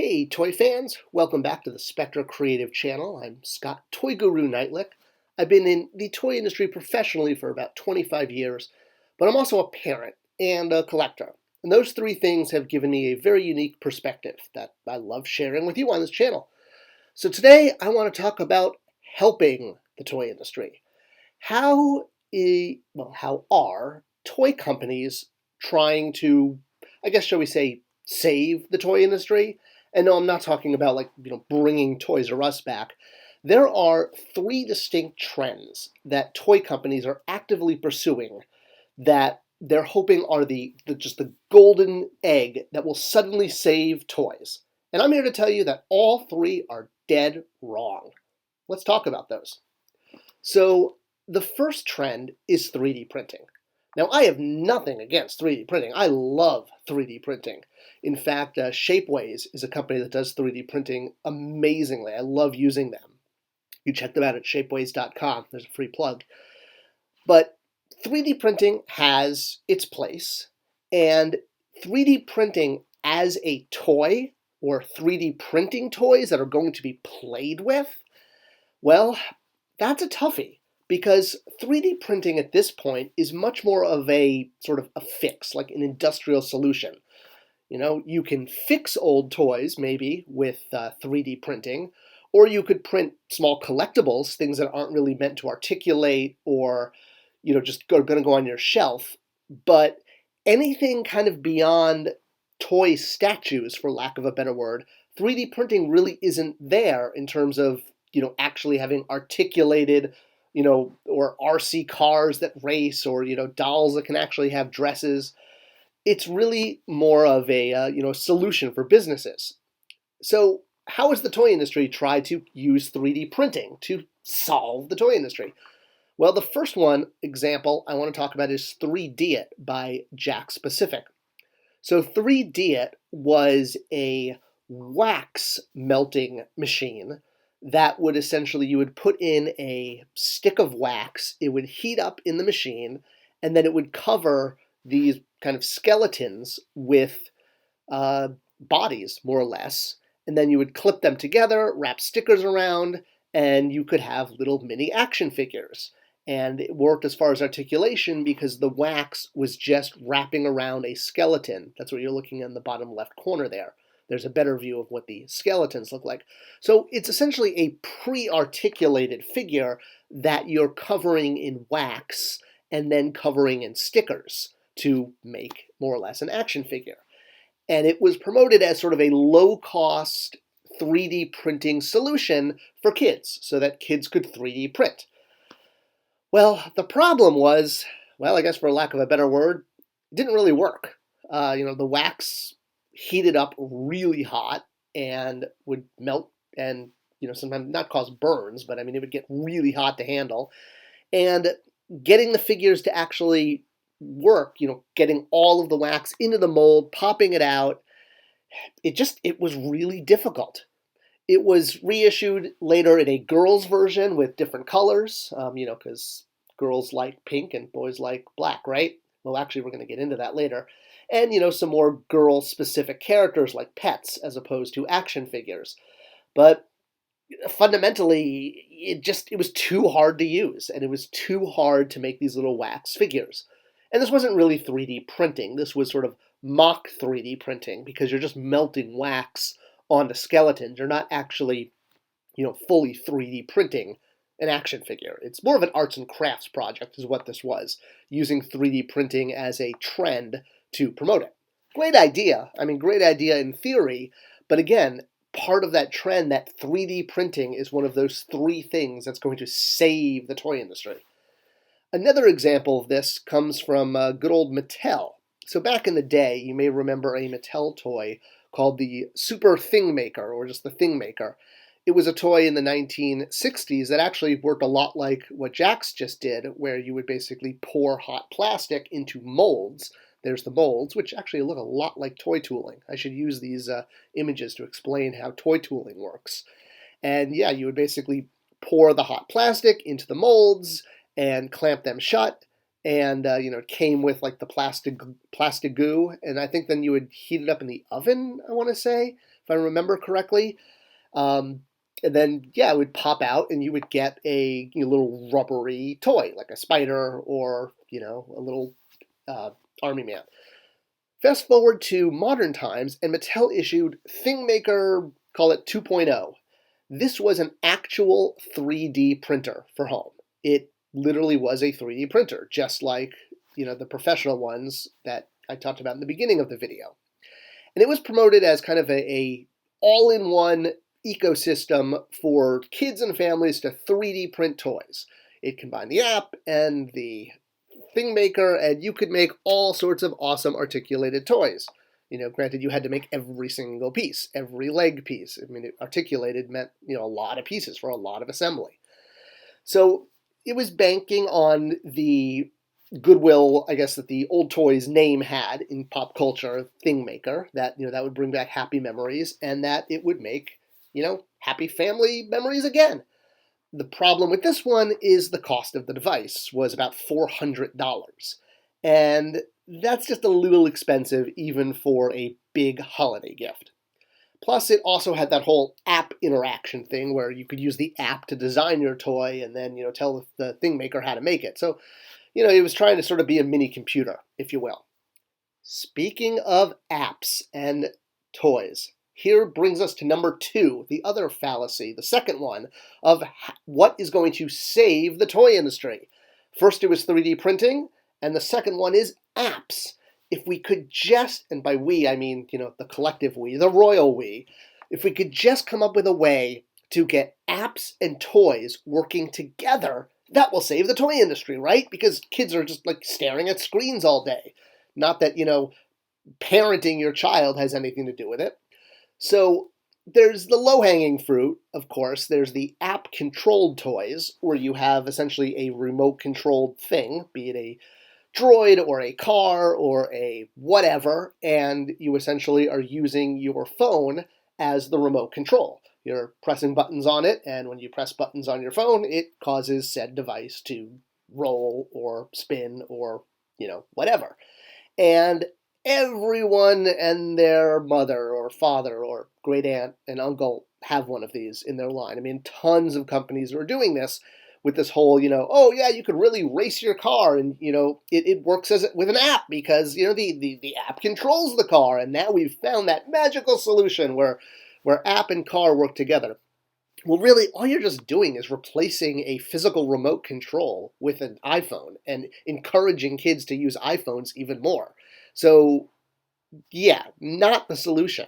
Hey, toy fans! Welcome back to the Spectra Creative channel. I'm Scott ToyGuru Neitlich. I've been in the toy industry professionally for about 25 years, but I'm also a parent and a collector. And those three things have given me a very unique perspective that I love sharing with you on this channel. So today I want to talk about helping the toy industry. How are toy companies trying to, I guess, shall we say, save the toy industry? And no, I'm not talking about bringing Toys R Us back. There are three distinct trends that toy companies are actively pursuing that they're hoping are just the golden egg that will suddenly save toys. And I'm here to tell you that all three are dead wrong. Let's talk about those. So the first trend is 3D printing. Now, I have nothing against 3D printing. I love 3D printing. In fact, Shapeways is a company that does 3D printing amazingly. I love using them. You check them out at shapeways.com. There's a free plug. But 3D printing has its place, and 3D printing as a toy, or 3D printing toys that are going to be played with, well, that's a toughie. Because 3D printing at this point is much more of a sort of a fix, like an industrial solution. You know, you can fix old toys maybe with 3D printing, or you could print small collectibles, things that aren't really meant to articulate or, just going to go on your shelf. But anything kind of beyond toy statues, for lack of a better word, 3D printing really isn't there in terms of, actually having articulated or RC cars that race, or dolls that can actually have dresses. It's really more of a solution for businesses. So how has the toy industry tried to use 3D printing to solve the toy industry? Well, the first example I want to talk about is 3D It by Jakks Pacific. So 3D It was a wax melting machine that would essentially, you would put in a stick of wax, it would heat up in the machine, and then it would cover these kind of skeletons with bodies, more or less, and then you would clip them together, wrap stickers around, and you could have little mini action figures. And it worked as far as articulation because the wax was just wrapping around a skeleton. That's what you're looking in the bottom left corner there. There's a better view of what the skeletons look like. So it's essentially a pre-articulated figure that you're covering in wax and then covering in stickers to make more or less an action figure. And it was promoted as sort of a low-cost 3D printing solution for kids so that kids could 3D print. Well, the problem was, I guess for lack of a better word, it didn't really work. The wax heated up really hot and would melt and, sometimes not cause burns, but I mean, it would get really hot to handle. And getting the figures to actually work, getting all of the wax into the mold, popping it out, it was really difficult. It was reissued later in a girls' version with different colors, because girls like pink and boys like black, right? Well, actually, we're going to get into that later. And, some more girl-specific characters like pets as opposed to action figures. But fundamentally, it was too hard to use, and it was too hard to make these little wax figures. And this wasn't really 3D printing. This was sort of mock 3D printing because you're just melting wax onto skeletons. You're not actually, fully 3D printing an action figure. It's more of an arts and crafts project is what this was, using 3D printing as a trend to promote it. Great idea. I mean, great idea in theory, but again, part of that trend, that 3D printing is one of those three things that's going to save the toy industry. Another example of this comes from good old Mattel. So back in the day, you may remember a Mattel toy called the Super Thing Maker, or just the Thing Maker. It was a toy in the 1960s that actually worked a lot like what Jakks just did, where you would basically pour hot plastic into molds. There's the molds, which actually look a lot like toy tooling. I should use these images to explain how toy tooling works. And yeah, you would basically pour the hot plastic into the molds and clamp them shut. And, it came with like the plastic goo. And I think then you would heat it up in the oven, I want to say, if I remember correctly. And then, yeah, it would pop out and you would get a little rubbery toy, like a spider or, a little army man. Fast forward to modern times, and Mattel issued ThingMaker, call it 2.0. This was an actual 3D printer for home. It literally was a 3D printer, just like, the professional ones that I talked about in the beginning of the video. And it was promoted as kind of a all-in-one ecosystem for kids and families to 3D print toys. It combined the app and the ThingMaker, and you could make all sorts of awesome articulated toys. Granted, you had to make every single piece, every leg piece. I mean, articulated meant, a lot of pieces for a lot of assembly. So it was banking on the goodwill, I guess, that the old toys name had in pop culture, ThingMaker, that, that would bring back happy memories and that it would make, happy family memories again. The problem with this one is the cost of the device was about $400. And that's just a little expensive even for a big holiday gift. Plus, it also had that whole app interaction thing where you could use the app to design your toy and then, tell the ThingMaker how to make it. So, it was trying to sort of be a mini computer, if you will. Speaking of apps and toys, here brings us to number 2, the other fallacy, the second one, of what is going to save the toy industry. First, it was 3D printing, and the second one is apps. If we could just, and by we, I mean, the collective we, the royal we, if we could just come up with a way to get apps and toys working together, that will save the toy industry, right? Because kids are just like staring at screens all day. Not that, parenting your child has anything to do with it. So there's the low-hanging fruit, of course. There's the app-controlled toys, where you have essentially a remote-controlled thing, be it a droid or a car or a whatever, and you essentially are using your phone as the remote control. You're pressing buttons on it, and when you press buttons on your phone, it causes said device to roll or spin or, whatever. And everyone and their mother or father or great aunt and uncle have one of these in their line. I mean, tons of companies are doing this with this whole, oh yeah, you could really race your car, and it works with an app because the app controls the car, and now we've found that magical solution where app and car work together. Well, really, all you're just doing is replacing a physical remote control with an iPhone and encouraging kids to use iPhones even more. So, yeah, not the solution.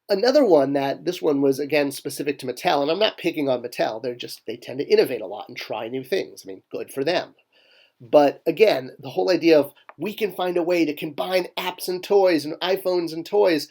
Another one this one was, again, specific to Mattel, and I'm not picking on Mattel, they tend to innovate a lot and try new things. I mean, good for them. But again, the whole idea of we can find a way to combine apps and toys and iPhones and toys.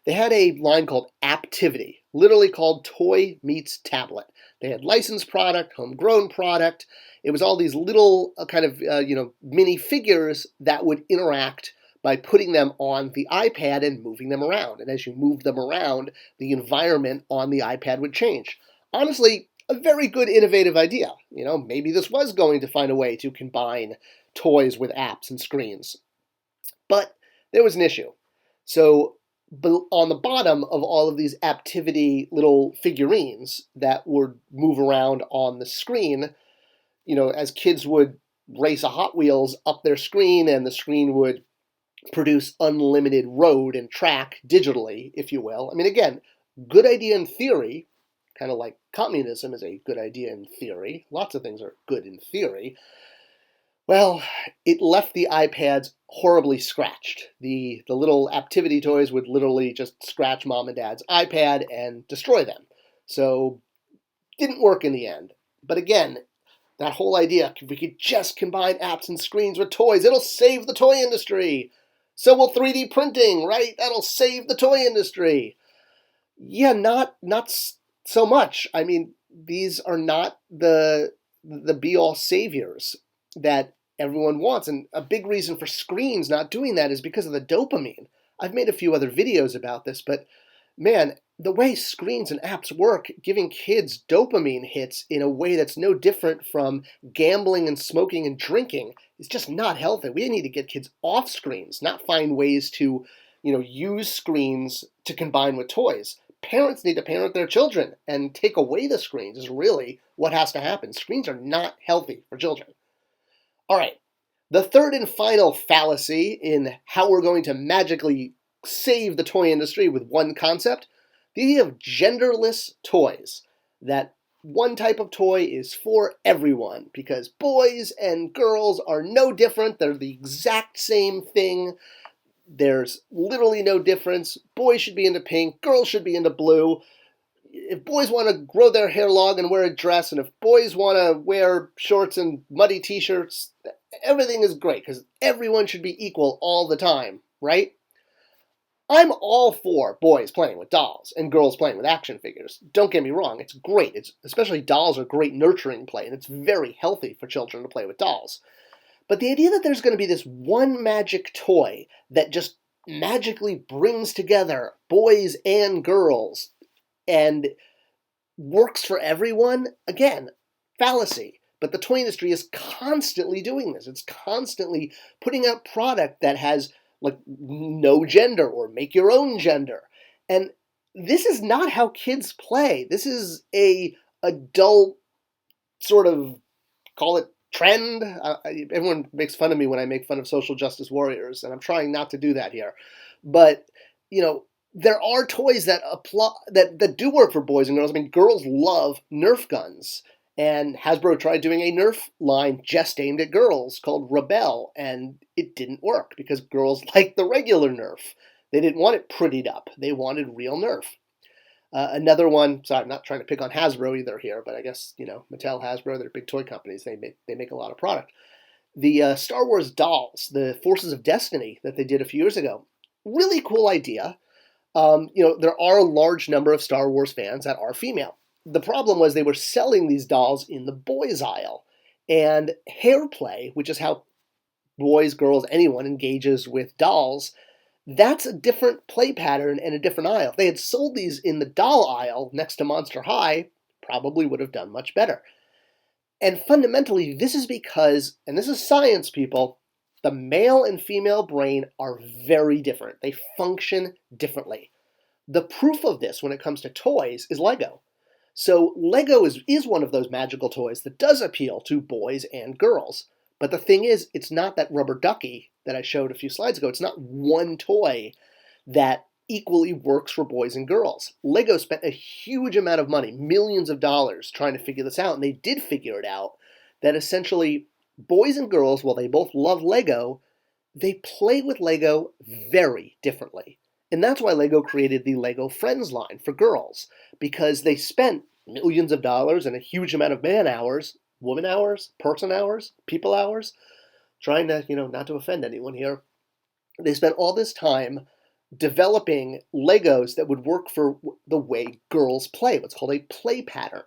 They had a line called Apptivity, literally called Toy Meets Tablet. They had licensed product, homegrown product. It was all these little kind of mini figures that would interact by putting them on the iPad and moving them around. And as you moved them around, the environment on the iPad would change. Honestly, a very good innovative idea. Maybe this was going to find a way to combine toys with apps and screens. But there was an issue. So on the bottom of all of these Apptivity little figurines that would move around on the screen, as kids would race a Hot Wheels up their screen, and the screen would produce unlimited road and track digitally, if you will. I mean, again, good idea in theory, kind of like communism is a good idea in theory. Lots of things are good in theory. Well, it left the iPads horribly scratched. The little Apptivity toys would literally just scratch mom and dad's iPad and destroy them. So, didn't work in the end. But again, that whole idea, if we could just combine apps and screens with toys, it'll save the toy industry. So will 3D printing, right? That'll save the toy industry. Yeah, not so much. I mean, these are not the be-all saviors that everyone wants. And a big reason for screens not doing that is because of the dopamine. I've made a few other videos about this, but man, the way screens and apps work, giving kids dopamine hits in a way that's no different from gambling and smoking and drinking is just not healthy. We need to get kids off screens, not find ways to use screens to combine with toys. Parents need to parent their children and take away the screens is really what has to happen. Screens are not healthy for children. All right. The third and final fallacy in how we're going to magically save the toy industry with one concept, the idea of genderless toys. That one type of toy is for everyone because boys and girls are no different. They're the exact same thing. There's literally no difference. Boys should be into pink, girls should be into blue. If boys want to grow their hair long and wear a dress, and if boys want to wear shorts and muddy t-shirts, everything is great because everyone should be equal all the time, right? I'm all for boys playing with dolls and girls playing with action figures. Don't get me wrong, it's great. Especially dolls are great nurturing play, and it's very healthy for children to play with dolls. But the idea that there's going to be this one magic toy that just magically brings together boys and girls and works for everyone, again, fallacy. But the toy industry is constantly doing this. It's constantly putting out product that has like no gender or make your own gender. And this is not how kids play. This is a adult sort of, call it trend. Everyone makes fun of me when I make fun of social justice warriors, and I'm trying not to do that here. But, there are toys that apply that do work for boys and girls. I mean, girls love Nerf guns. And Hasbro tried doing a Nerf line just aimed at girls called Rebel, and it didn't work because girls liked the regular Nerf. They didn't want it prettied up. They wanted real Nerf. Another one, sorry, I'm not trying to pick on Hasbro either here, but I guess, Mattel, Hasbro, they're big toy companies. They make a lot of product. The Star Wars dolls, the Forces of Destiny that they did a few years ago, really cool idea. There are a large number of Star Wars fans that are female. The problem was they were selling these dolls in the boys' aisle. And hair play, which is how boys, girls, anyone engages with dolls, that's a different play pattern and a different aisle. If they had sold these in the doll aisle next to Monster High, probably would have done much better. And fundamentally, this is because, and this is science, people, the male and female brain are very different. They function differently. The proof of this when it comes to toys is Lego. So Lego is one of those magical toys that does appeal to boys and girls. But the thing is, it's not that rubber ducky that I showed a few slides ago. It's not one toy that equally works for boys and girls. Lego spent a huge amount of money, millions of dollars, trying to figure this out. And they did figure it out, that essentially boys and girls, while they both love Lego, they play with Lego very differently. And that's why Lego created the Lego Friends line for girls, because they spent millions of dollars and a huge amount of man hours, woman hours, person hours, people hours, trying to, not to offend anyone here. They spent all this time developing Legos that would work for the way girls play, what's called a play pattern,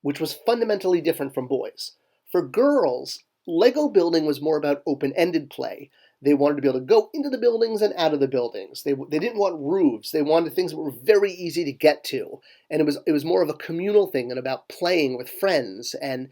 which was fundamentally different from boys. For girls, Lego building was more about open-ended play. They wanted to be able to go into the buildings and out of the buildings. They didn't want roofs. They wanted things that were very easy to get to. And it was more of a communal thing and about playing with friends. And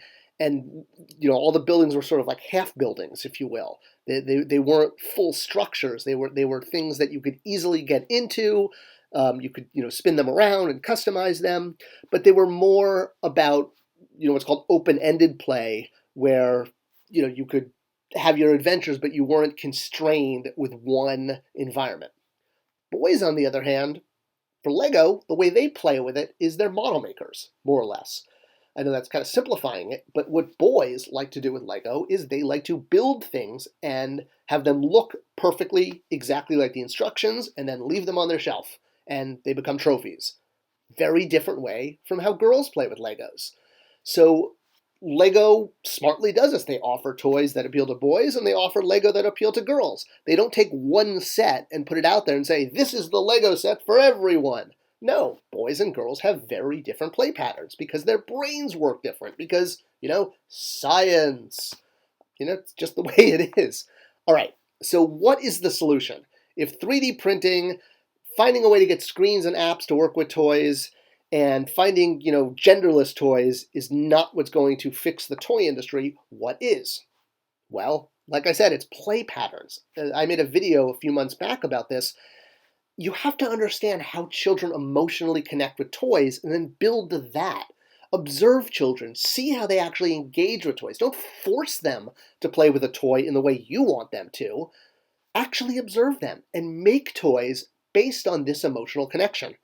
all the buildings were sort of like half buildings, if you will. They weren't full structures. They were things that you could easily get into. You could spin them around and customize them. But they were more about what's called open-ended play, where you could have your adventures, but you weren't constrained with one environment. Boys, on the other hand, for Lego, the way they play with it is they're model makers, more or less. I know that's kind of simplifying it, but what boys like to do with Lego is they like to build things and have them look perfectly exactly like the instructions and then leave them on their shelf, and they become trophies. Very different way from how girls play with Legos. So Lego smartly does this. They offer toys that appeal to boys, and they offer Lego that appeal to girls. They don't take one set and put it out there and say, this is the Lego set for everyone. No, boys and girls have very different play patterns because their brains work different, because, science. It's just the way it is. All right, so what is the solution? If 3D printing, finding a way to get screens and apps to work with toys, and finding, genderless toys is not what's going to fix the toy industry, what is? Well, like I said, it's play patterns. I made a video a few months back about this. you have to understand how children emotionally connect with toys and then build to that. Observe children, see how they actually engage with toys. Don't force them to play with a toy in the way you want them to. Actually observe them and make toys based on this emotional connection.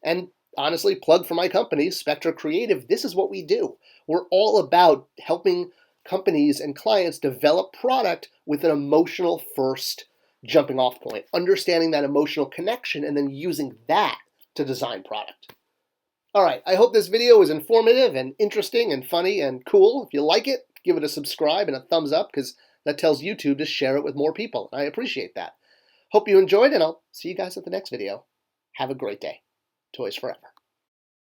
And honestly, plug for my company, Spectra Creative, this is what we do. We're all about helping companies and clients develop product with an emotional first jumping off point, understanding that emotional connection and then using that to design product. All right, I hope this video was informative and interesting and funny and cool. If you like it, give it a subscribe and a thumbs up because that tells YouTube to share it with more people. I appreciate that. Hope you enjoyed, and I'll see you guys at the next video. Have a great day. Toys forever.